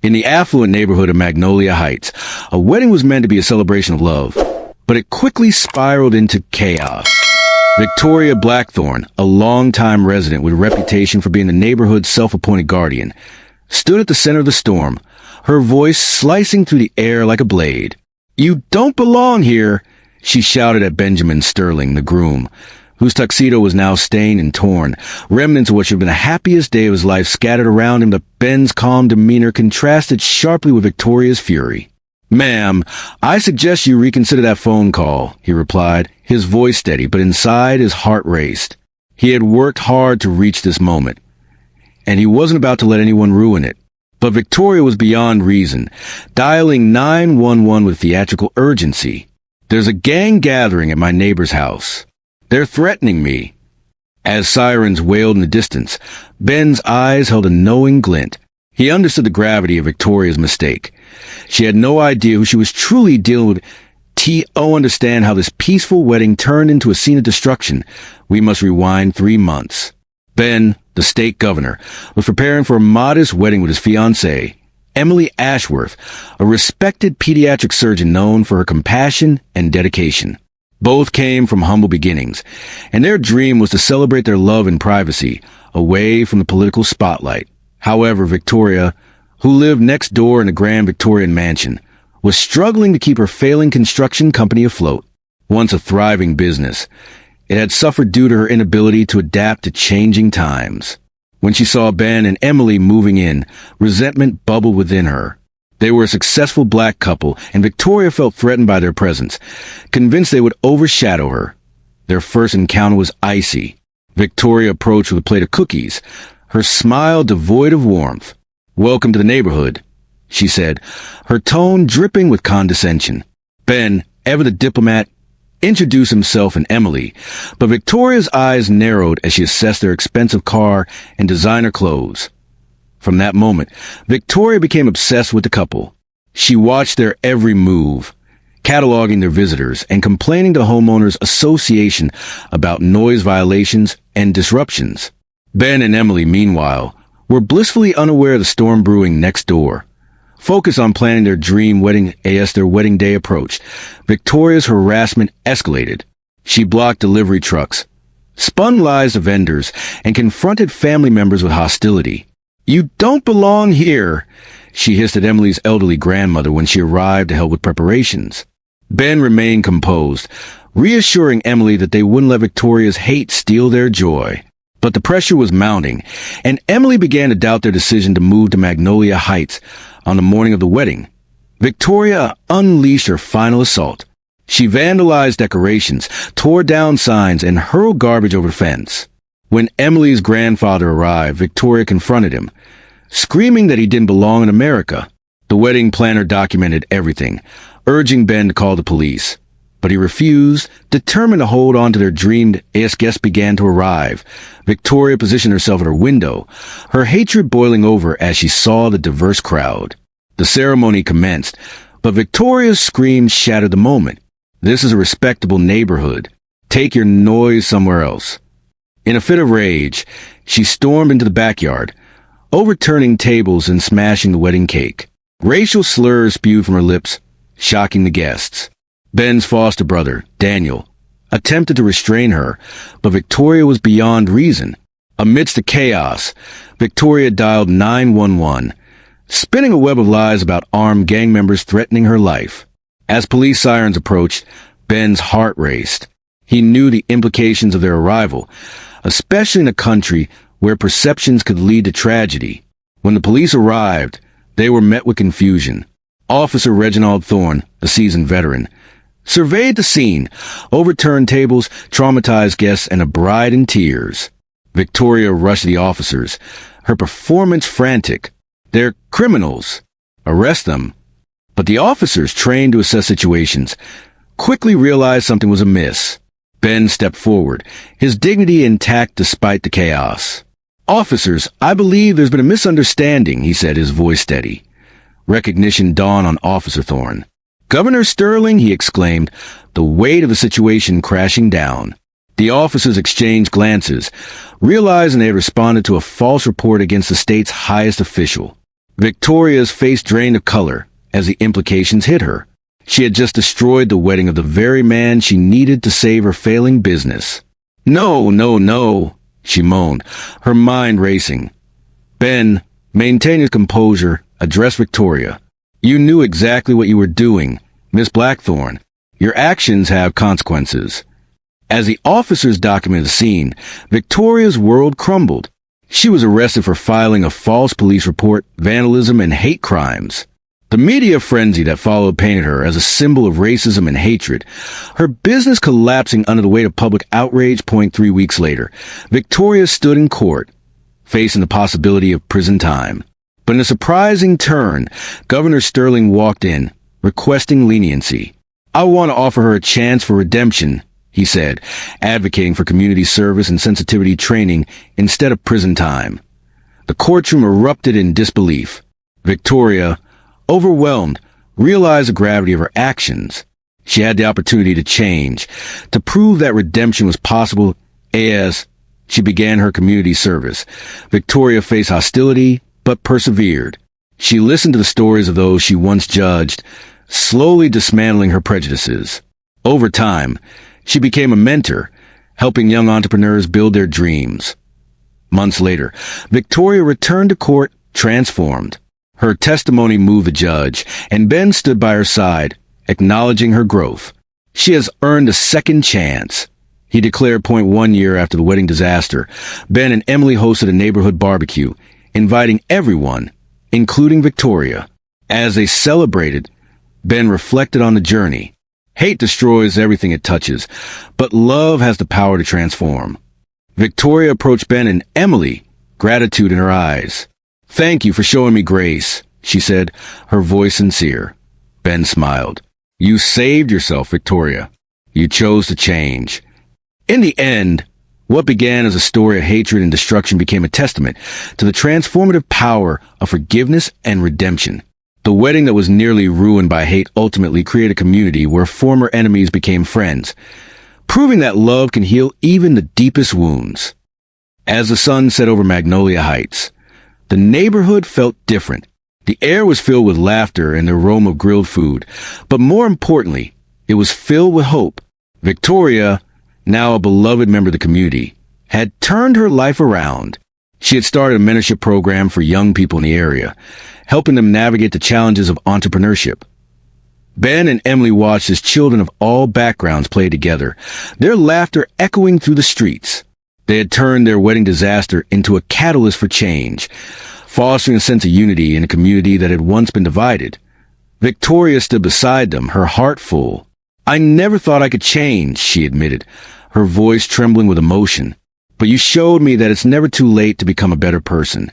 In the affluent neighborhood of Magnolia Heights, a wedding was meant to be a celebration of love, but it quickly spiraled into chaos. Victoria Blackthorne, a longtime resident with a reputation for being the neighborhood's self-appointed guardian, stood at the center of the storm, her voice slicing through the air like a blade. "You don't belong here," she shouted at Benjamin Sterling, the groom, whose tuxedo was now stained and torn, remnants of what should have been the happiest day of his life scattered around him. But Ben's calm demeanor contrasted sharply with Victoria's fury. "Ma'am, I suggest you reconsider that phone call," he replied, his voice steady, but inside his heart raced. He had worked hard to reach this moment, and he wasn't about to let anyone ruin it. But Victoria was beyond reason, dialing 911 with theatrical urgency. "There's a gang gathering at my neighbor's house. They're threatening me." As sirens wailed in the distance, Ben's eyes held a knowing glint. He understood the gravity of Victoria's mistake. She had no idea who she was truly dealing with. T.O. understand how this peaceful wedding turned into a scene of destruction. We must rewind 3 months. Ben, the state governor, was preparing for a modest wedding with his fiancée, Emily Ashworth, a respected pediatric surgeon known for her compassion and dedication. Both came from humble beginnings, and their dream was to celebrate their love in privacy, away from the political spotlight. However, Victoria, who lived next door in a grand Victorian mansion, was struggling to keep her failing construction company afloat. Once a thriving business, it had suffered due to her inability to adapt to changing times. When she saw Ben and Emily moving in, resentment bubbled within her. They were a successful black couple, and Victoria felt threatened by their presence, convinced they would overshadow her. Their first encounter was icy. Victoria approached with a plate of cookies, her smile devoid of warmth. "Welcome to the neighborhood," she said, her tone dripping with condescension. Ben, ever the diplomat, introduced himself and Emily, but Victoria's eyes narrowed as she assessed their expensive car and designer clothes. From that moment, Victoria became obsessed with the couple. She watched their every move, cataloging their visitors and complaining to homeowners association about noise violations and disruptions. Ben and Emily, meanwhile, were blissfully unaware of the storm brewing next door. Focused on planning their dream wedding as their wedding day approached, Victoria's harassment escalated. She blocked delivery trucks, spun lies to vendors, and confronted family members with hostility. "You don't belong here," she hissed at Emily's elderly grandmother when she arrived to help with preparations. Ben remained composed, reassuring Emily that they wouldn't let Victoria's hate steal their joy. But the pressure was mounting, and Emily began to doubt their decision to move to Magnolia Heights on the morning of the wedding. Victoria unleashed her final assault. She vandalized decorations, tore down signs, and hurled garbage over the fence. When Emily's grandfather arrived, Victoria confronted him, screaming that he didn't belong in America. The wedding planner documented everything, urging Ben to call the police. But he refused, determined to hold on to their dream as guests began to arrive. Victoria positioned herself at her window, her hatred boiling over as she saw the diverse crowd. The ceremony commenced, but Victoria's scream shattered the moment. "This is a respectable neighborhood. Take your noise somewhere else." In a fit of rage, she stormed into the backyard, overturning tables and smashing the wedding cake. Racial slurs spewed from her lips, shocking the guests. Ben's foster brother, Daniel, attempted to restrain her, but Victoria was beyond reason. Amidst the chaos, Victoria dialed 911, spinning a web of lies about armed gang members threatening her life. As police sirens approached, Ben's heart raced. He knew the implications of their arrival, especially in a country where perceptions could lead to tragedy. When the police arrived, they were met with confusion. Officer Reginald Thorne, a seasoned veteran, surveyed the scene, overturned tables, traumatized guests, and a bride in tears. Victoria rushed the officers, her performance frantic. "They're criminals. Arrest them." But the officers, trained to assess situations, quickly realized something was amiss. Ben stepped forward, his dignity intact despite the chaos. "Officers, I believe there's been a misunderstanding," he said, his voice steady. Recognition dawned on Officer Thorne. "Governor Sterling," he exclaimed, the weight of the situation crashing down. The officers exchanged glances, realizing they had responded to a false report against the state's highest official. Victoria's face drained of color as the implications hit her. She had just destroyed the wedding of the very man she needed to save her failing business. No, no, no, she moaned, her mind racing. Ben, maintaining his composure, addressed Victoria. You knew exactly what you were doing, Miss Blackthorne. Your actions have consequences. As the officers documented the scene, Victoria's world crumbled. She was arrested for filing a false police report, vandalism, and hate crimes. The media frenzy that followed painted her as a symbol of racism and hatred, her business collapsing under the weight of public outrage. 3 weeks later, Victoria stood in court, facing the possibility of prison time. But in a surprising turn, Governor Sterling walked in, requesting leniency. I want to offer her a chance for redemption, he said, advocating for community service and sensitivity training instead of prison time. The courtroom erupted in disbelief. Victoria, overwhelmed, realized the gravity of her actions. She had the opportunity to change, to prove that redemption was possible. As she began her community service, Victoria faced hostility, but persevered. She listened to the stories of those she once judged, slowly dismantling her prejudices. Over time, she became a mentor, helping young entrepreneurs build their dreams. Months later, Victoria returned to court, transformed. Her testimony moved the judge, and Ben stood by her side, acknowledging her growth. She has earned a second chance, he declared. 1 year after the wedding disaster, Ben and Emily hosted a neighborhood barbecue, inviting everyone, including Victoria. As they celebrated, Ben reflected on the journey. Hate destroys everything it touches, but love has the power to transform. Victoria approached Ben and Emily, gratitude in her eyes. Thank you for showing me grace, she said, her voice sincere. Ben smiled. You saved yourself, Victoria. You chose to change. In the end, what began as a story of hatred and destruction became a testament to the transformative power of forgiveness and redemption. The wedding that was nearly ruined by hate ultimately created a community where former enemies became friends, proving that love can heal even the deepest wounds. As the sun set over Magnolia Heights, the neighborhood felt different. The air was filled with laughter and the aroma of grilled food, but more importantly, it was filled with hope. Victoria, now a beloved member of the community, had turned her life around. She had started a mentorship program for young people in the area, helping them navigate the challenges of entrepreneurship. Ben and Emily watched as children of all backgrounds played together, their laughter echoing through the streets. They had turned their wedding disaster into a catalyst for change, fostering a sense of unity in a community that had once been divided. Victoria stood beside them, her heart full. I never thought I could change, she admitted, her voice trembling with emotion. But you showed me that it's never too late to become a better person.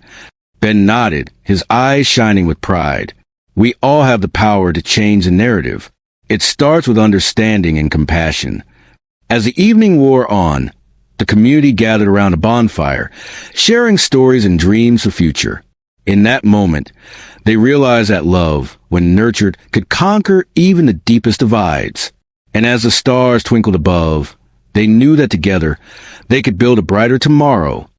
Ben nodded, his eyes shining with pride. We all have the power to change the narrative. It starts with understanding and compassion. As the evening wore on, the community gathered around a bonfire, sharing stories and dreams of the future. In that moment, they realized that love, when nurtured, could conquer even the deepest divides. And as the stars twinkled above, they knew that together, they could build a brighter tomorrow